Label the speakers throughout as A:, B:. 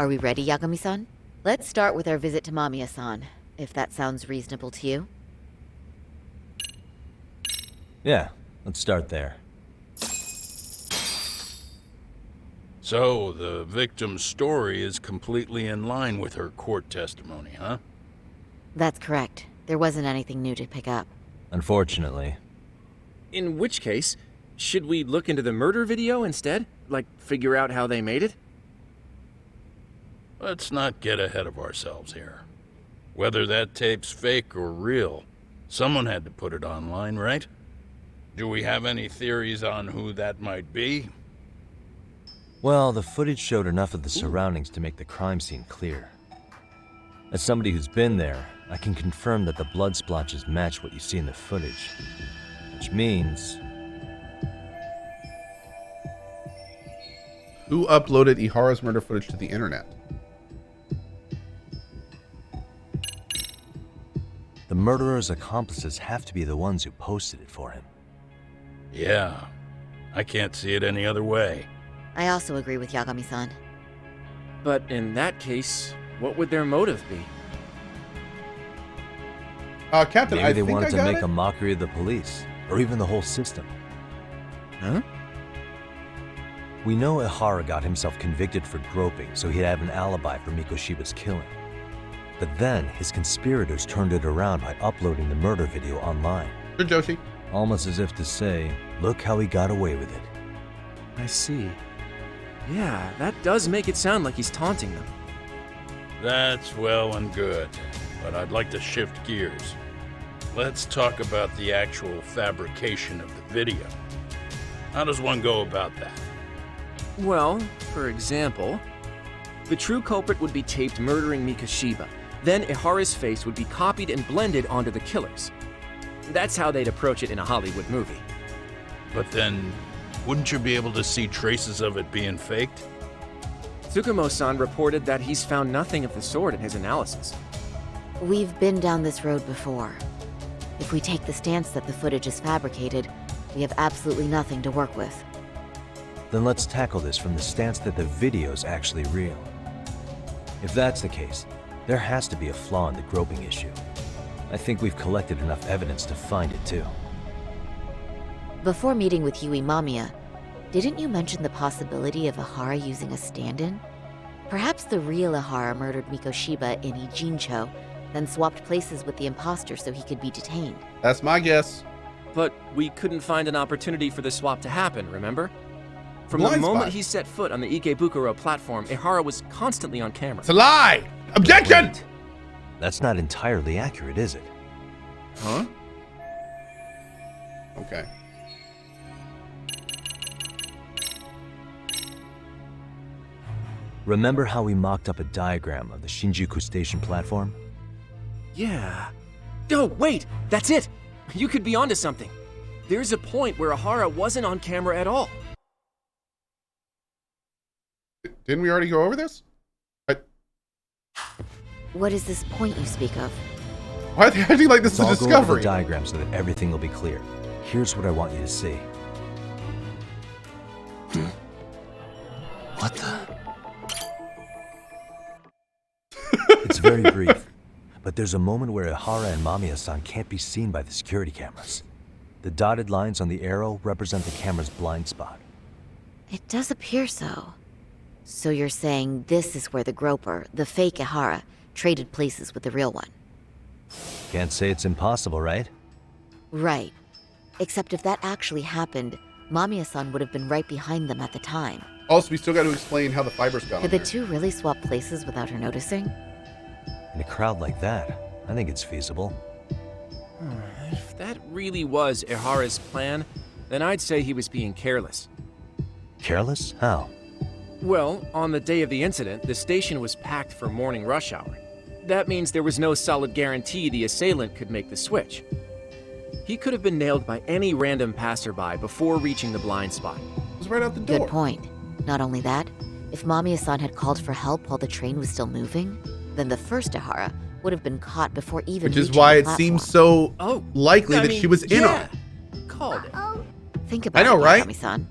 A: Are we ready, Yagami-san? Let's start with our visit to Mamiya-san, if that sounds reasonable to you.
B: Yeah, let's start there.
C: So, the victim's story is completely in line with her court testimony, huh?
A: That's correct. There wasn't anything new to pick up.
B: Unfortunately.
D: In which case, should we look into the murder video instead? Like, figure out how they made it?
C: Let's not get ahead of ourselves here. Whether that tape's fake or real, someone had to put it online, right? Do we have any theories on who that might be?
B: Well, the footage showed enough of the surroundings to make the crime scene clear. As somebody who's been there, I can confirm that the blood splotches match what you see in the footage. Which means...
E: Who uploaded Ihara's murder footage to the internet?
B: the murderer's accomplices have to be the ones who posted it for him.
C: Yeah, I can't see it any other way.
A: I also agree with Yagami-san.
D: But in that case, what would their motive be?
E: Captain,
B: Maybe they wanted to make a mockery of the police, or even the whole system.
D: Huh?
B: We know Ihara got himself convicted for groping, so he'd have an alibi for Mikoshiba's killing. But then, his conspirators turned it around by uploading the murder video online.
E: Good, Joshi.
B: Almost as if to say, look how he got away with it.
D: I see. Yeah, that does make it sound like he's taunting them.
C: That's well and good, but I'd like to shift gears. Let's talk about the actual fabrication of the video. How does one go about that?
D: Well, for example, the true culprit would be taped murdering Mikoshiba. Then Ihara's face would be copied and blended onto the killers. That's how they'd approach it in a Hollywood movie.
C: But then, wouldn't you be able to see traces of it being faked?
D: Tsukumo-san reported that he's found nothing of the sort in his analysis.
A: We've been down this road before. If we take the stance that the footage is fabricated, we have absolutely nothing to work with.
B: Then let's tackle this from the stance that the video's actually real. If that's the case, there has to be a flaw in the groping issue. I think we've collected enough evidence to find it too.
A: Before meeting with Yui Mamiya, didn't you mention the possibility of Ihara using a stand-in? Perhaps the real Ihara murdered Mikoshiba in Ijincho, then swapped places with the imposter so he could be detained.
E: That's my guess.
D: But we couldn't find an opportunity for the swap to happen, remember? From
E: Blind
D: the moment
E: spot.
D: he set foot on the Ikebukuro platform, Ihara was constantly on camera.
E: It's a lie! Objection!
B: Wait, that's not entirely accurate, is it?
E: Huh? Okay.
B: Remember how we mocked up a diagram of the Shinjuku station platform?
D: Yeah. Oh, wait! That's it! You could be onto something. There's a point where Ihara wasn't on camera at all.
E: Didn't we already go over this?
A: What is this point you speak of?
E: Why are they acting like this is a
B: I'll go over
E: discovery?
B: the diagram so that everything will be clear. Here's what I want you to see.
F: What the?
B: It's very brief, but there's a moment where Ihara and Mamiya-san can't be seen by the security cameras. The dotted lines on the arrow represent the camera's blind spot.
A: It does appear so. So you're saying this is where the groper, the fake Ihara, traded places with the real one?
B: Can't say it's impossible, right?
A: Right. Except if that actually happened, Mamiya-san would have been right behind them at the time.
E: Also, we still got to explain how the fibers got on
A: Could the
E: there.
A: two really swap places without her noticing?
B: In a crowd like that, I think it's feasible.
D: If that really was Ihara's plan, then I'd say he was being careless.
B: Careless? How?
D: Well, on the day of the incident, the station was packed for morning rush hour. That means there was no solid guarantee the assailant could make the switch. He could have been nailed by any random passerby before reaching the blind spot.
E: It was right out the door.
A: Good point. Not only that, if Mamiya-san had called for help while the train was still moving, then the first Ihara would have been caught before even
E: Which is
A: reaching
E: why
A: the
E: it
A: platform.
E: seems so
D: Oh,
E: likely
D: I
E: that
D: mean,
E: she was in on
D: yeah.
E: it.
D: Called it.
A: Think about
E: I know,
A: it,
E: right?
A: Yagami-san.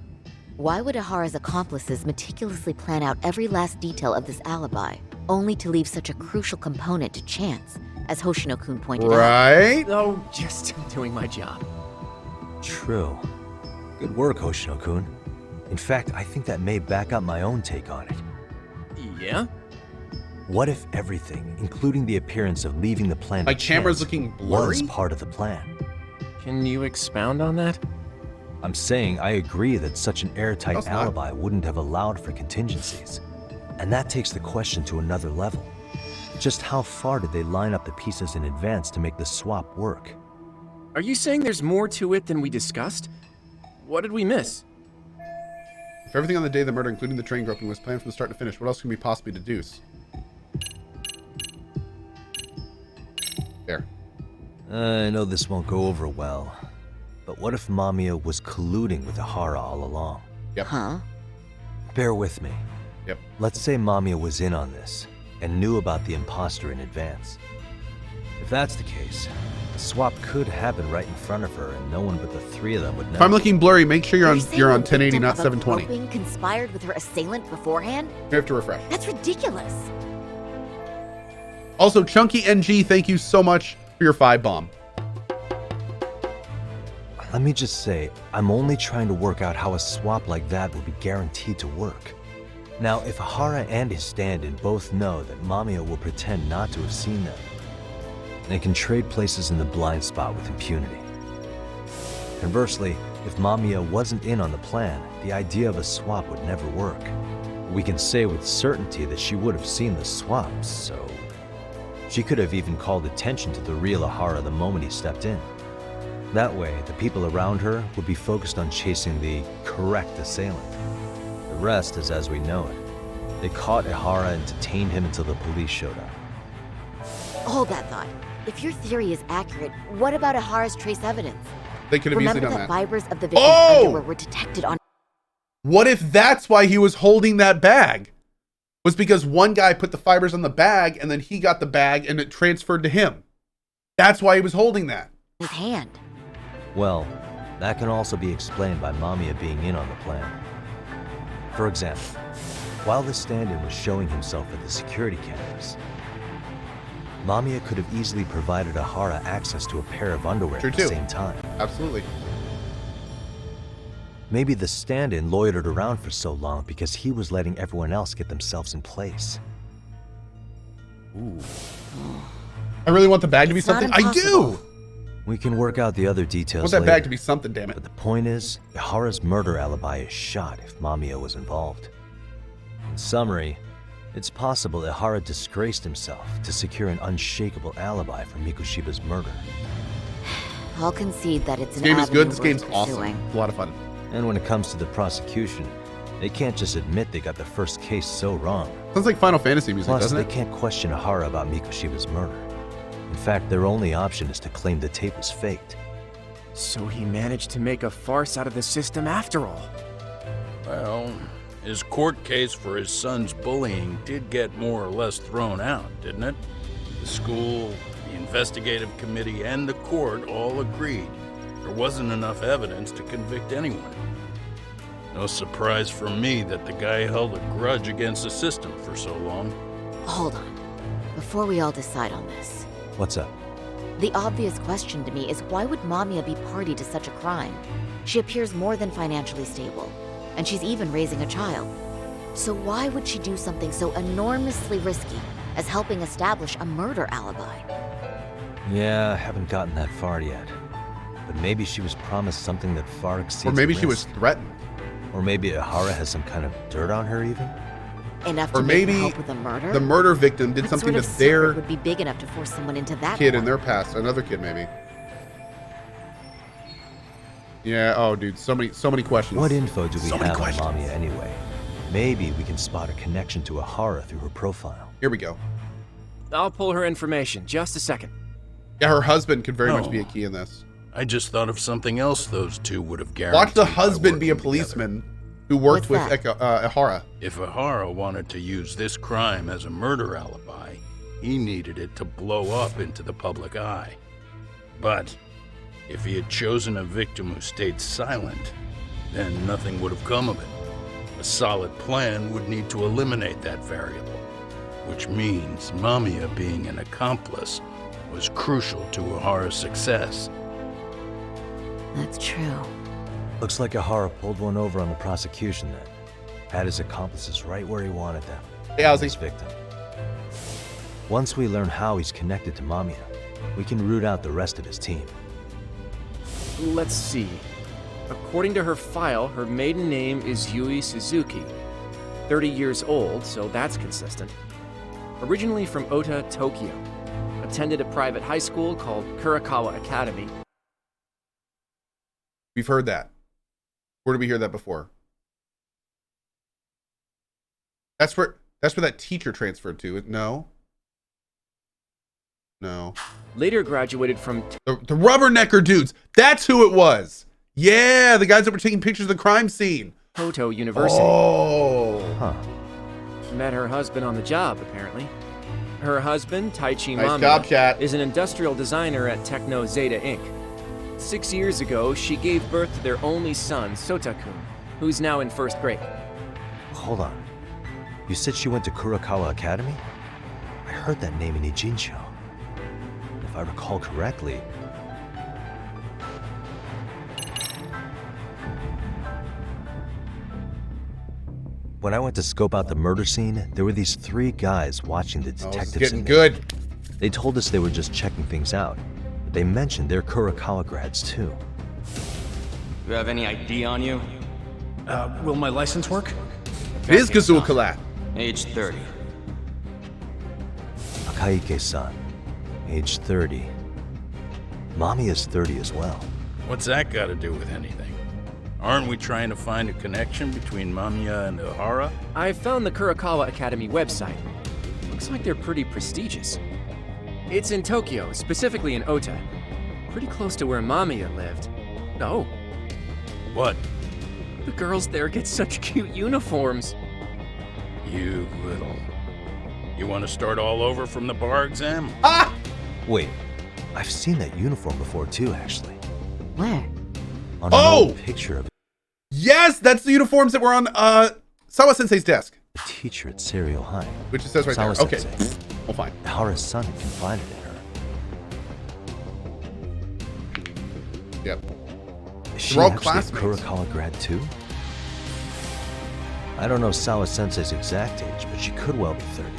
A: Why would Ahara's accomplices meticulously plan out every last detail of this alibi, only to leave such a crucial component to chance, as Hoshino-kun pointed out?
E: Right?
D: Oh, just doing my job.
B: True. Good work, Hoshino-kun. In fact, I think that may back up my own take on it.
D: Yeah?
B: What if everything, including the appearance of leaving the planet
E: My camera's looking blurry?
B: was part of the plan?
D: Can you expound on that?
B: I'm saying I agree that such an
E: No,
B: airtight
E: it's not.
B: alibi wouldn't have allowed for contingencies. And that takes the question to another level. Just how far did they line up the pieces in advance to make the swap work?
D: Are you saying there's more to it than we discussed? What did we miss?
E: If everything on the day of the murder, including the train groping, was planned from the start to finish, what else can we possibly deduce? There.
B: I know this won't go over well, but what if Mamiya was colluding with Ahara all along?
E: Yep.
A: Huh?
B: Bear with me.
E: Yep.
B: Let's say Mamiya was in on this and knew about the imposter in advance. If that's the case, the swap could happen right in front of her and no one but the three of them would know.
E: If I'm looking blurry, make sure you're on
A: saying
E: you're on
A: the
E: 1080,
A: victim
E: not
A: of a
E: 720.
A: groping conspired with her assailant beforehand?
E: You have to refresh.
A: That's ridiculous.
E: Also, Chunky NG, thank you so much for your 5 bomb.
B: Let me just say, I'm only trying to work out how a swap like that would be guaranteed to work. Now, if Ahara and his stand-in both know that Mamiya will pretend not to have seen them, they can trade places in the blind spot with impunity. Conversely, if Mamiya wasn't in on the plan, the idea of a swap would never work. We can say with certainty that she would have seen the swap, so she could have even called attention to the real Ahara the moment he stepped in. That way, the people around her would be focused on chasing the correct assailant. The rest is as we know it. They caught Ahara and detained him until the police showed up.
A: Hold that thought. If your theory is accurate, what about Ahara's trace evidence?
E: They could have easily
A: Remember
E: done
A: that
E: that.
A: fibers of the victim's
E: Oh!
A: underwear were detected on...
E: What if that's why he was holding that bag? Was because one guy put the fibers on the bag and then he got the bag and it transferred to him. That's why he was holding that.
A: his hand.
B: Well, that can also be explained by Mamiya being in on the plan. For example, while the stand-in was showing himself at the security cameras, Mamiya could have easily provided Ahara access to a pair of underwear
E: True
B: at the
E: too.
B: same time.
E: Absolutely.
B: Maybe the stand-in loitered around for so long because he was letting everyone else get themselves in place.
E: Ooh. I really want the bag to be
A: It's not
E: something. I
A: impossible.
E: do.
B: We can work out the other
E: I
B: details
E: want that
B: later.
E: bag to be something, damn it.
B: But the point is, Ihara's murder alibi is shot if Mamiya was involved. In summary, it's possible Ihara disgraced himself to secure an unshakable alibi for Mikoshiba's murder.
A: I'll concede that it's
E: This
A: an
E: game is
A: avenue
E: good. This
A: worth
E: game's
A: pursuing.
E: awesome. It's a lot of fun.
B: And when it comes to the prosecution, they can't just admit they got the first case so wrong.
E: Sounds like Final Fantasy music,
B: Plus,
E: doesn't
B: they
E: it?
B: can't question Ihara about Mikoshiba's murder. In fact, their only option is to claim the tape was faked.
D: So he managed to make a farce out of the system after all.
C: Well, his court case for his son's bullying did get more or less thrown out, didn't it? The school, the investigative committee, and the court all agreed there wasn't enough evidence to convict anyone. No surprise for me that the guy held a grudge against the system for so long.
A: Hold on. Before we all decide on this,
B: What's up?
A: the obvious question to me is why would Mamiya be party to such a crime? She appears more than financially stable, and she's even raising a child. So why would she do something so enormously risky as helping establish a murder alibi?
B: Yeah, I haven't gotten that far yet. But maybe she was promised something that far exceeds
E: Or maybe
B: the
E: she was
B: risk.
E: threatened.
B: Or maybe Ihara has some kind of dirt on her even?
A: Enough
E: Or
A: to make her
E: maybe
A: help with a murder?
E: The murder victim did
A: What
E: something
A: sort
E: to
A: of
E: their
A: secret would be big enough to force someone into that
E: kid in
A: one?
E: their past. Another kid, maybe. Yeah. Oh, dude. So many questions.
B: What info do we
E: So many
B: have on
E: questions.
B: Mamiya anyway? Maybe we can spot a connection to Ihara through her profile.
E: Here we go.
D: I'll pull her information. Just a second.
E: Yeah, her husband could very much
C: Oh.
E: be a key in this.
C: I just thought of something else those two would have guaranteed.
E: Watch the
C: by
E: husband be a
C: working
E: policeman who worked
A: What's
E: with
A: that?
E: Ihara.
C: If Ahara wanted to use this crime as a murder alibi, he needed it to blow up into the public eye. But if he had chosen a victim who stayed silent, then nothing would have come of it. A solid plan would need to eliminate that variable, which means Mamiya being an accomplice was crucial to Ohara's success.
A: That's true.
B: Looks like Ohara pulled one over on the prosecution then. Had his accomplices right where he wanted them.
E: Hey, Ozzy.
B: His victim. Once we learn how he's connected to Mamiya, we can root out the rest of his team.
D: Let's see. According to her file, her maiden name is Yui Suzuki. 30 years old, so that's consistent. Originally from Ota, Tokyo. Attended a private high school called Kurakawa Academy.
E: We've heard that. Where did we hear that before? That's where that teacher transferred to. No. No.
D: Later graduated from
E: The rubbernecker dudes. That's who it was. Yeah, the guys that were taking pictures of the crime scene.
D: Toto University.
E: Oh.
B: Huh.
D: Met her husband on the job, apparently. Her husband, Taichi
E: Nice job, chat.
D: Mamiya, is an industrial designer at Techno Zeta Inc. 6 years ago, she gave birth to their only son, Sotakun, who's now in first grade.
B: Hold on. You said she went to Kurakawa Academy? I heard that name in Ijincho. If I recall correctly... When I went to scope out the murder scene, there were these 3 guys watching the
E: Oh, this is
B: detectives.
E: getting
B: in
E: good.
B: there. They told us they were just checking things out, but they mentioned they're Kurakawa grads too.
F: You have any ID on you?
G: Will my license work?
E: Biz Gazookalat.
F: Age 30.
B: Akaike-san, age 30. Mommy is 30 as well.
C: What's that got to do with anything? Aren't we trying to find a connection between Mamiya and Ohara?
D: I found the Kurakawa Academy website. Looks like they're pretty prestigious. It's in Tokyo, specifically in Ota. Pretty close to where Mamiya lived. Oh,
C: What?
D: the girls there get such cute uniforms.
C: You little... You want to start all over from the bar exam?
E: Ah!
B: Wait, I've seen that uniform before too, actually.
A: Where?
B: On an
E: Oh!
B: old picture of
E: Yes, that's the uniforms that were on Sawa Sensei's desk.
B: a teacher at Seiryo High.
E: Which it says right
B: Sawa
E: there. Okay.
B: Sensei.
E: Well, fine.
B: Ohara's son had confided in her.
E: Yep.
B: Is she
E: They're all
B: actually a
E: classmates.
B: Kurakawa grad too? I don't know Sawa Sensei's exact age, but she could well be 30.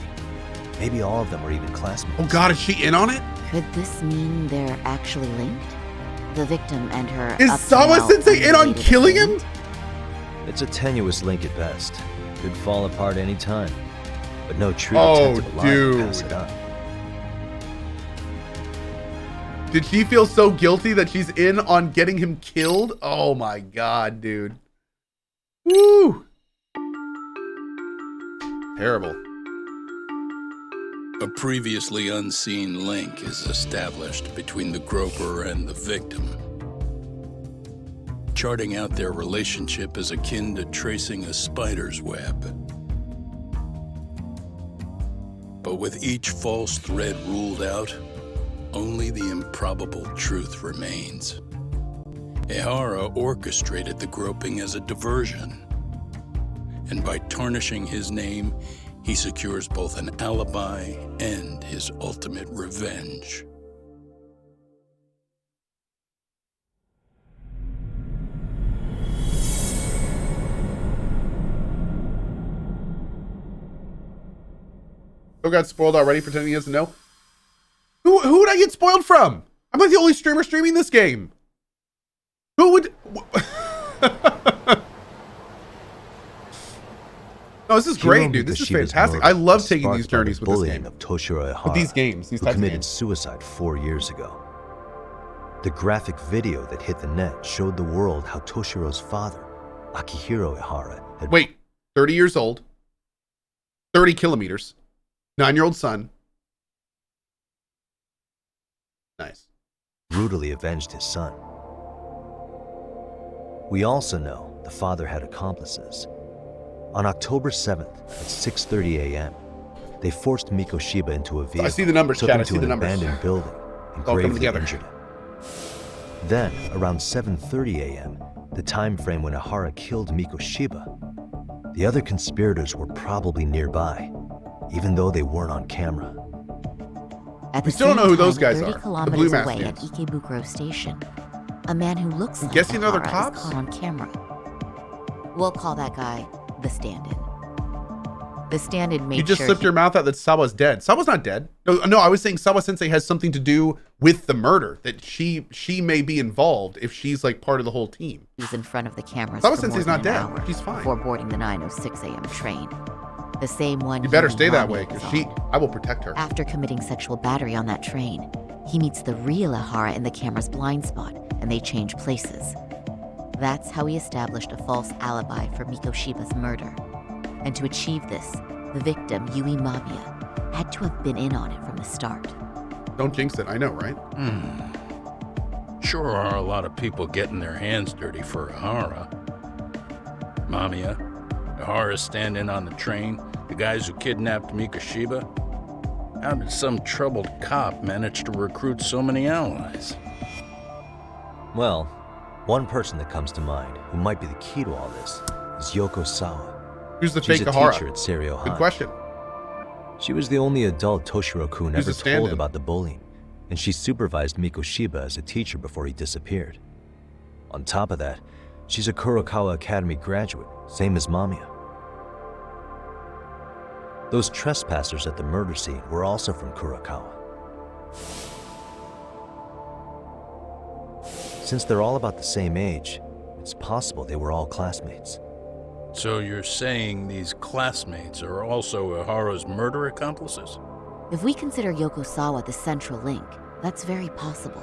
B: Maybe all of them are even classmates.
E: Oh God, is she in on it?
A: Could this mean they're actually linked? The victim and her.
E: Is
A: up to
E: Sawa
A: now
E: Sensei in on
A: unrelated
E: killing him?
A: assailant?
B: It's a tenuous link at best. Could fall apart any time. But no true
E: Oh,
B: detective alive to pass
E: dude.
B: it up.
E: Did she feel so guilty that she's in on getting him killed? Oh my God, dude. Woo! Terrible.
C: A previously unseen link is established between the groper and the victim. Charting out their relationship is akin to tracing a spider's web. But with each false thread ruled out, only the improbable truth remains. Ehara orchestrated the groping as a diversion, and by tarnishing his name, he secures both an alibi and his ultimate revenge.
E: Who got spoiled already pretending he doesn't know? Who would I get spoiled from? I'm like the only streamer streaming this game. Who would... No, this is great, dude. This is
B: Hiromikashiba's
E: fantastic.
B: murder
E: I love
B: was
E: taking these
B: sparked by the
E: journeys with this
B: bullying
E: game.
B: of Toshiro Ehara,
E: With these games, these
B: who
E: types of
B: committed
E: games.
B: suicide 4 years ago. The graphic video that hit the net showed the world how Toshiro's father, Akihiro Ehara, had
E: Wait, 30 years old, 30 kilometers, 9-year-old son. Nice.
B: brutally avenged his son. We also know the father had accomplices. On October 7th at 6:30 a.m., they forced Mikoshiba into a vehicle.
E: I see the numbers,
B: took
E: Chad.
B: him
E: I
B: to
E: see the
B: an
E: numbers.
B: abandoned building, and
E: all coming
B: gravely
E: together.
B: injured him. Then, around 7:30 a.m., the time frame when Ihara killed Mikoshiba, the other conspirators were probably nearby, even though they weren't on camera.
A: At
E: We
A: the
E: still don't
A: same
E: know who those
A: time,
E: guys
A: 30
E: are. The
A: kilometers
E: blue mask
A: away at
E: dudes.
A: Ikebukuro Station, a man who looks like
E: guessing they're the
A: Ihara is
E: cops?
A: caught on camera. We'll call that guy the stand-in. The stand-in made
E: You just
A: sure
E: slipped your mouth out that Sawa's dead. Sawa's not dead. No, I was saying Sawa Sensei has something to do with the murder. That she may be involved if she's like part of the whole team.
A: he was in front of the cameras
E: Sawa
A: for
E: Sensei's
A: more
E: not
A: than
E: dead.
A: an hour
E: She's fine.
A: before boarding the 9:06 a.m. train. The same one.
E: You better
A: Yumi
E: stay that
A: Mami
E: way,
A: was
E: because
A: on.
E: I will protect her.
A: After committing sexual battery on that train, he meets the real Ihara in the camera's blind spot, and they change places. That's how he established a false alibi for Mikoshiba's murder. And to achieve this, the victim, Yui Mamiya, had to have been in on it from the start.
E: Don't jinx it. I know, right?
C: Sure are a lot of people getting their hands dirty for Ihara. Mamiya, Ihara standing on the train, the guys who kidnapped Mikoshiba. How did some troubled cop manage to recruit so many allies?
B: Well, one person that comes to mind who might be the key to all this is Yoko Sawa.
E: Who's the
B: She's
E: fake
B: a
E: Ihara?
B: teacher at Seiryo High.
E: Good question.
B: She was the only adult Toshiro-kun
E: Who's
B: ever
E: a stand-in?
B: told about the bullying, and she supervised Mikoshiba as a teacher before he disappeared. On top of that, she's a Kurokawa Academy graduate, same as Mamiya. Those trespassers at the murder scene were also from Kurokawa. Since they're all about the same age, it's possible they were all classmates.
C: So you're saying these classmates are also Ihara's murder accomplices?
A: If we consider Yoko Sawa the central link, that's very possible.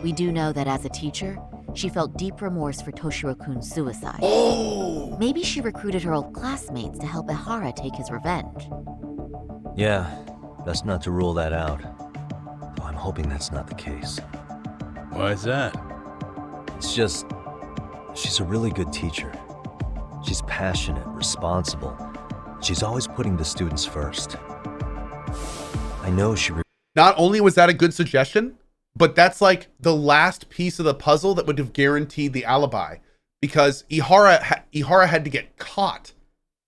A: We do know that as a teacher, she felt deep remorse for Toshiro-kun's suicide.
E: Oh!
A: Maybe she recruited her old classmates to help Ihara take his revenge.
B: Yeah, best not to rule that out. Though I'm hoping that's not the case.
C: Why is that?
B: It's just, she's a really good teacher. She's passionate, responsible. She's always putting the students first. I know she...
E: Not only was that a good suggestion, but that's like the last piece of the puzzle that would have guaranteed the alibi, because Ihara had to get caught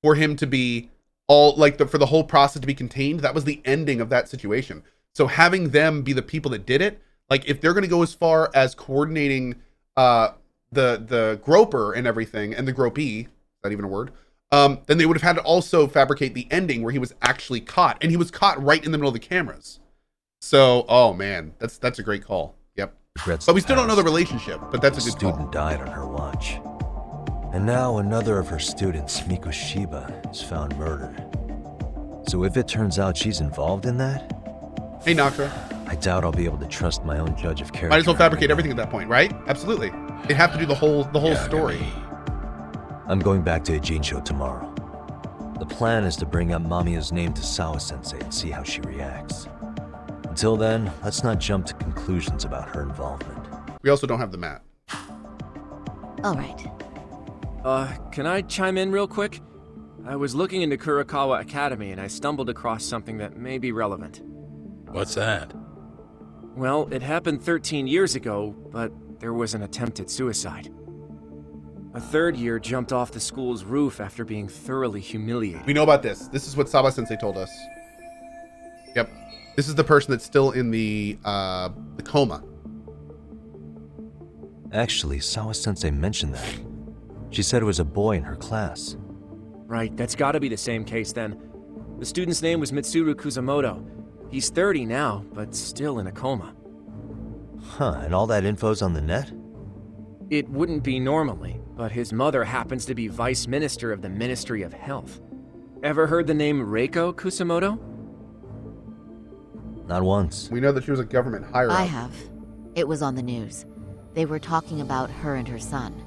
E: for him to be all like for the whole process to be contained. That was the ending of that situation. So having them be the people that did it, like if they're going to go as far as coordinating the groper and everything, and the gropee, is that even a word? Then they would have had to also fabricate the ending where he was actually caught, and he was caught right in the middle of the cameras. So, oh man, that's a great call. Yep.
B: regrets
E: But we
B: the
E: still don't know the
B: past.
E: relationship, but that's a good
B: student
E: call.
B: died on her watch. And now another of her students, Mikoshiba, is found murdered. So if it turns out she's involved in that,
E: Hey, Nakra.
B: I doubt I'll be able to trust my own judge of character.
E: Might as well fabricate
B: anymore.
E: everything at that point, right? Absolutely. They'd have to do the whole story.
B: I'm going back to Ijincho tomorrow. The plan is to bring up Mamiya's name to Sawa-sensei and see how she reacts. Until then, let's not jump to conclusions about her involvement.
E: We also don't have the mat.
A: All right.
D: Can I chime in real quick? I was looking into Kurokawa Academy and I stumbled across something that may be relevant.
C: What's that?
D: Well, it happened 13 years ago, but there was an attempted suicide. A third year jumped off the school's roof after being thoroughly humiliated.
E: We know about this. This is what Saba Sensei told us. Yep. This is the person that's still in the coma.
B: Actually, Sawa-sensei mentioned that. She said it was a boy in her class.
D: Right, that's gotta be the same case then. The student's name was Mitsuru Kusamoto. He's 30 now, but still in a coma.
B: Huh, and all that info's on the net?
D: It wouldn't be normally, but his mother happens to be Vice Minister of the Ministry of Health. Ever heard the name Reiko Kusamoto?
B: Not once.
E: We know that she was a government higher up.
A: I have. It was on the news. They were talking about her and her son.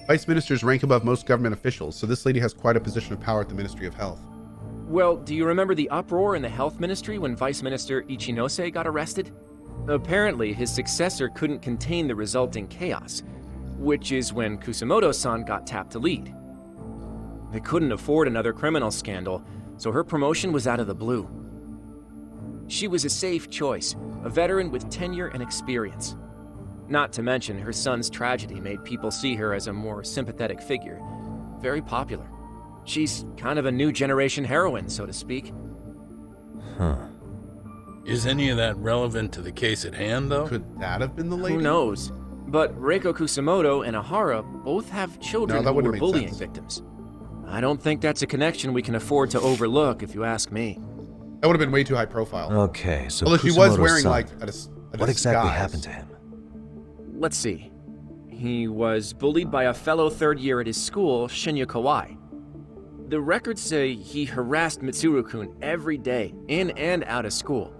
E: Vice ministers rank above most government officials, so this lady has quite a position of power at the Ministry of Health.
D: Well, do you remember the uproar in the health ministry when Vice Minister Ichinose got arrested? Apparently, his successor couldn't contain the resulting chaos, which is when Kusamoto-san got tapped to lead. They couldn't afford another criminal scandal, so her promotion was out of the blue. She was a safe choice, a veteran with tenure and experience. Not to mention, her son's tragedy made people see her as a more sympathetic figure. Very popular. She's kind of a new generation heroine, so to speak.
B: Huh.
C: Is any of that relevant to the case at hand, though?
E: Could that have been the lady?
D: Who knows? But Reiko Kusamoto and Ahara both have children
E: that
D: who
E: wouldn't
D: were
E: make
D: bullying
E: sense.
D: victims. I don't think that's a connection we can afford to overlook, if you ask me.
E: That would have been way too high profile.
B: Okay, so
E: Although she was
B: Kusamoto's
E: wearing
B: son,
E: like a
B: what exactly
E: disguise.
B: happened to him?
D: Let's see. He was bullied by a fellow third year at his school, Shinya Kawai. The records say he harassed Mitsuru-kun every day, in and out of school.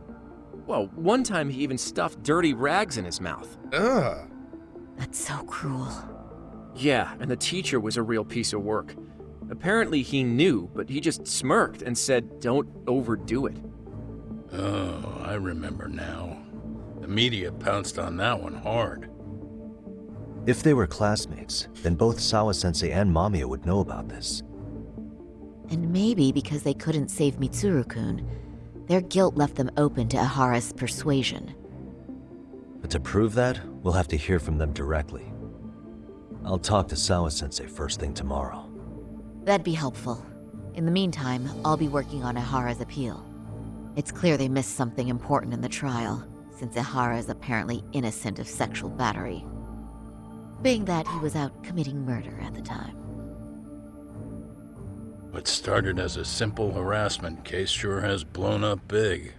D: Well, one time he even stuffed dirty rags in his mouth.
E: Ugh.
A: That's so cruel.
D: Yeah, and the teacher was a real piece of work. Apparently he knew, but he just smirked and said, "Don't overdo it."
C: Oh, I remember now. The media pounced on that one hard.
B: If they were classmates, then both Sawa-sensei and Mamiya would know about this.
A: And maybe because they couldn't save Mitsuru-kun, their guilt left them open to Ahara's persuasion.
B: But to prove that, we'll have to hear from them directly. I'll talk to Sawa-sensei first thing tomorrow.
A: That'd be helpful. In the meantime, I'll be working on Ahara's appeal. It's clear they missed something important in the trial, since Ahara is apparently innocent of sexual battery. Being that he was out committing murder at the time.
C: What started as a simple harassment case sure has blown up big.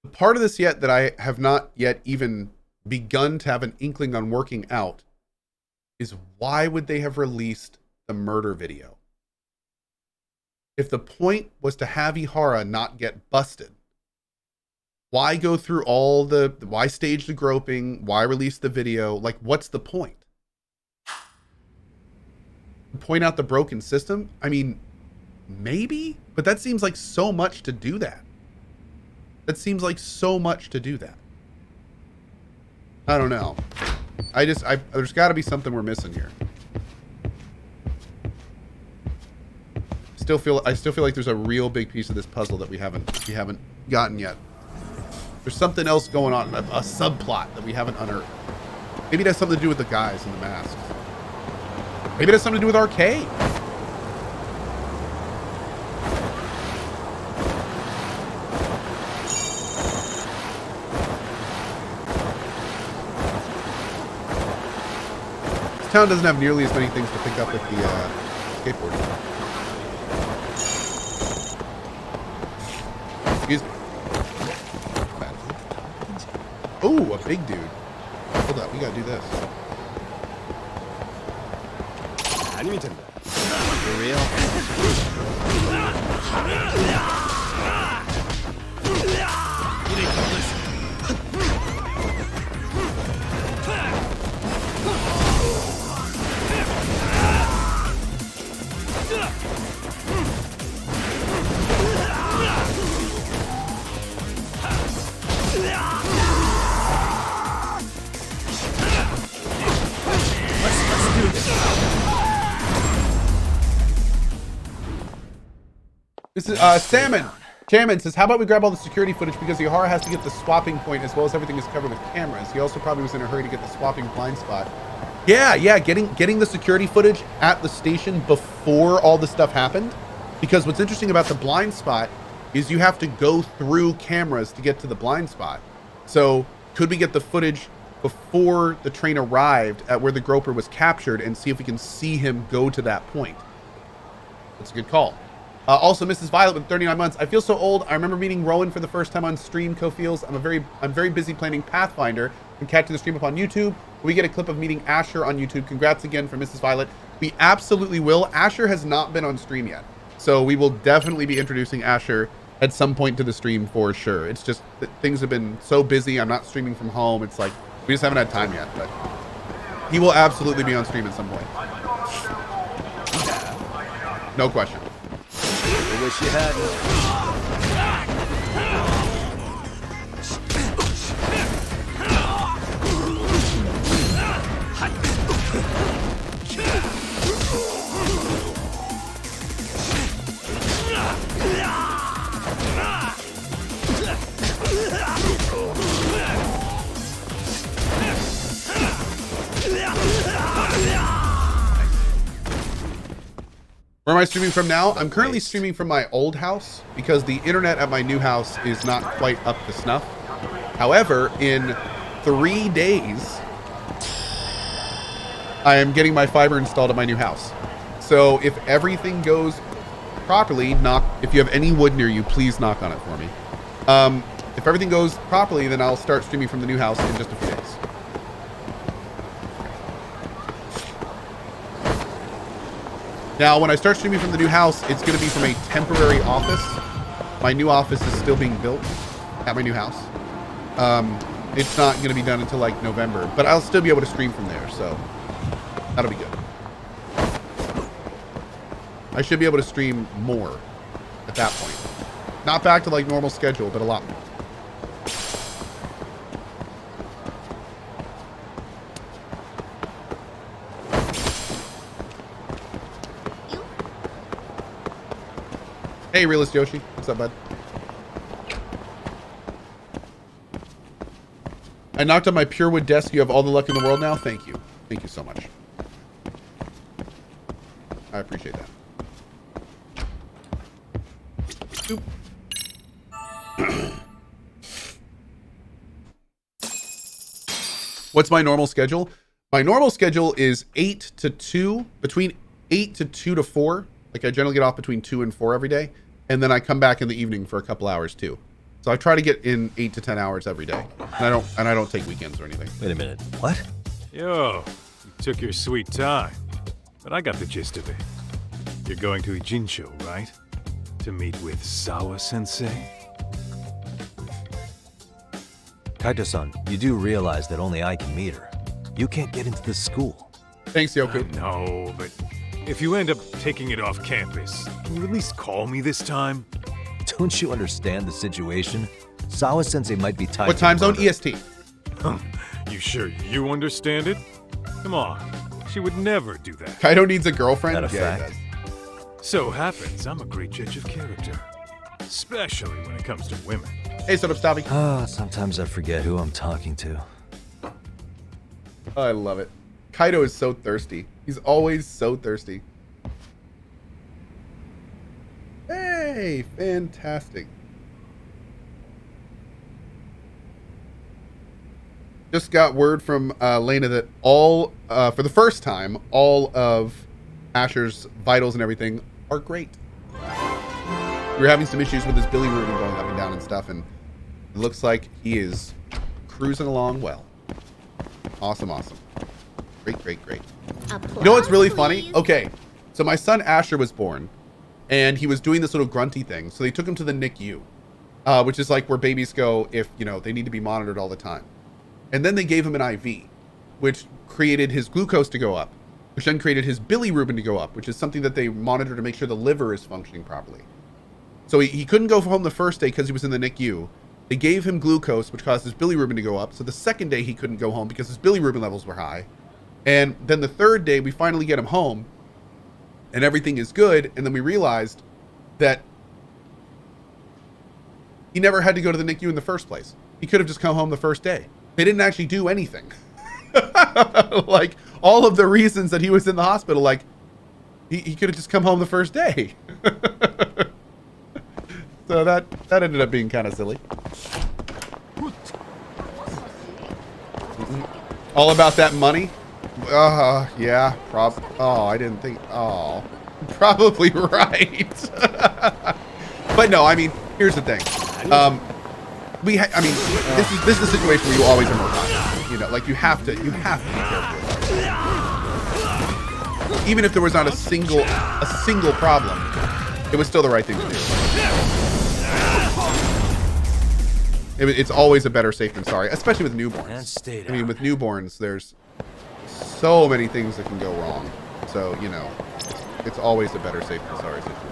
E: The part of this yet that I have not yet even begun to have an inkling on working out is why would they have released the murder video? If the point was to have Ihara not get busted, why go through why stage the groping? Why release the video? Like, what's the point? Point out the broken system? I mean, maybe, but that seems like so much to do that. That seems like so much to do that. I don't know. There's got to be something we're missing here. I still feel like there's a real big piece of this puzzle that we haven't gotten yet. There's something else going on, a subplot that we haven't unearthed. Maybe it has something to do with the guys in the masks. Maybe it has something to do with Arcade. This town doesn't have nearly as many things to pick up with the skateboard. Excuse me. Oh, a big dude. Hold up, we gotta do this.
F: For real?
E: This is Salmon. Chairman says, how about we grab all the security footage because Ihara has to get the swapping point as well as everything is covered with cameras. He also probably was in a hurry to get the swapping blind spot. Yeah, getting the security footage at the station before all this stuff happened. Because what's interesting about the blind spot is you have to go through cameras to get to the blind spot. So could we get the footage before the train arrived at where the groper was captured and see if we can see him go to that point? That's a good call. Also, Mrs. Violet with 39 months. I feel so old. I remember meeting Rowan for the first time on stream. Co feels I'm very busy planning Pathfinder and catching the stream up on YouTube. We get a clip of meeting Asher on YouTube. Congrats again for Mrs. Violet. We absolutely will. Asher has not been on stream yet, so we will definitely be introducing Asher at some point to the stream for sure. It's just that things have been so busy. I'm not streaming from home. It's like we just haven't had time yet, but he will absolutely be on stream at some point. No question.
F: I wish you hadn't.
E: Where am I streaming from now? I'm currently
F: Waste.
E: streaming from my old house because the internet at my new house is not quite up to snuff. However, in 3 days, I am getting my fiber installed at my new house. So if everything goes properly, if you have any wood near you, please knock on it for me. If everything goes properly, then I'll start streaming from the new house in just a few days. Now, when I start streaming from the new house, it's going to be from a temporary office. My new office is still being built at my new house. It's not going to be done until like November, but I'll still be able to stream from there, so that'll be good. I should be able to stream more at that point. Not back to like normal schedule, but a lot more. Hey, Realist Yoshi. What's up, bud? I knocked on my pure wood desk. You have all the luck in the world now. Thank you. Thank you so much. I appreciate that. Oop. What's my normal schedule? My normal schedule is 8 to 2, between 8 to 2 to 4. Like I generally get off between 2 and 4 every day. And then I come back in the evening for a couple hours too. So I try to get in 8 to 10 hours every day. And I don't take weekends or anything.
B: Wait a minute. What?
H: Yo, you took your sweet time. But I got the gist of it. You're going to Ijincho, right? To meet with Sawa-sensei?
B: Kaito-san, you do realize that only I can meet her. You can't get into the school.
E: Thanks, Yoku.
H: No, but if you end up taking it off campus, can you at least call me this time?
B: Don't you understand the situation? Sawa-sensei might be tied
E: What
B: to
E: time zone?
B: murder.
E: EST.
H: You sure you understand it? Come on, she would never do that.
E: Kaido needs a girlfriend?
B: That a
E: Yeah, he
B: fact?
E: does.
H: So happens I'm a great judge of character. Especially when it comes to women.
E: Hey, Sod up, Stavi.
B: Ah, sometimes I forget who I'm talking to.
E: Oh, I love it. Kaido is so thirsty. He's always so thirsty. Hey, fantastic. Just got word from Lena that for the first time, all of Asher's vitals and everything are great. We were having some issues with his bilirubin going up and down and stuff, and it looks like he is cruising along well. Awesome, awesome. Great, great, great. You know what's really funny? Okay, so my son Asher was born, and he was doing this little grunty thing. So they took him to the NICU, which is like where babies go if, you know, they need to be monitored all the time. And then they gave him an IV, which created his glucose to go up, which then created his bilirubin to go up, which is something that they monitor to make sure the liver is functioning properly. So he couldn't go home the first day because he was in the NICU. They gave him glucose, which caused his bilirubin to go up. So the second day he couldn't go home because his bilirubin levels were high. And then the third day we finally get him home and everything is good. And then we realized that he never had to go to the NICU in the first place. He could have just come home the first day. They didn't actually do anything. Like all of the reasons that he was in the hospital, like he could have just come home the first day. So that ended up being kind of silly. All about that money? Yeah, I didn't think, probably right. But no, I mean, here's the thing. This is a situation where you always are more cautious. You know, like you have to be careful with it. Even if there was not a single problem, it was still the right thing to do. It's always a better safe than sorry, especially with newborns. I mean, with newborns, there's so many things that can go wrong. So, you know, it's always a better safe than sorry situation.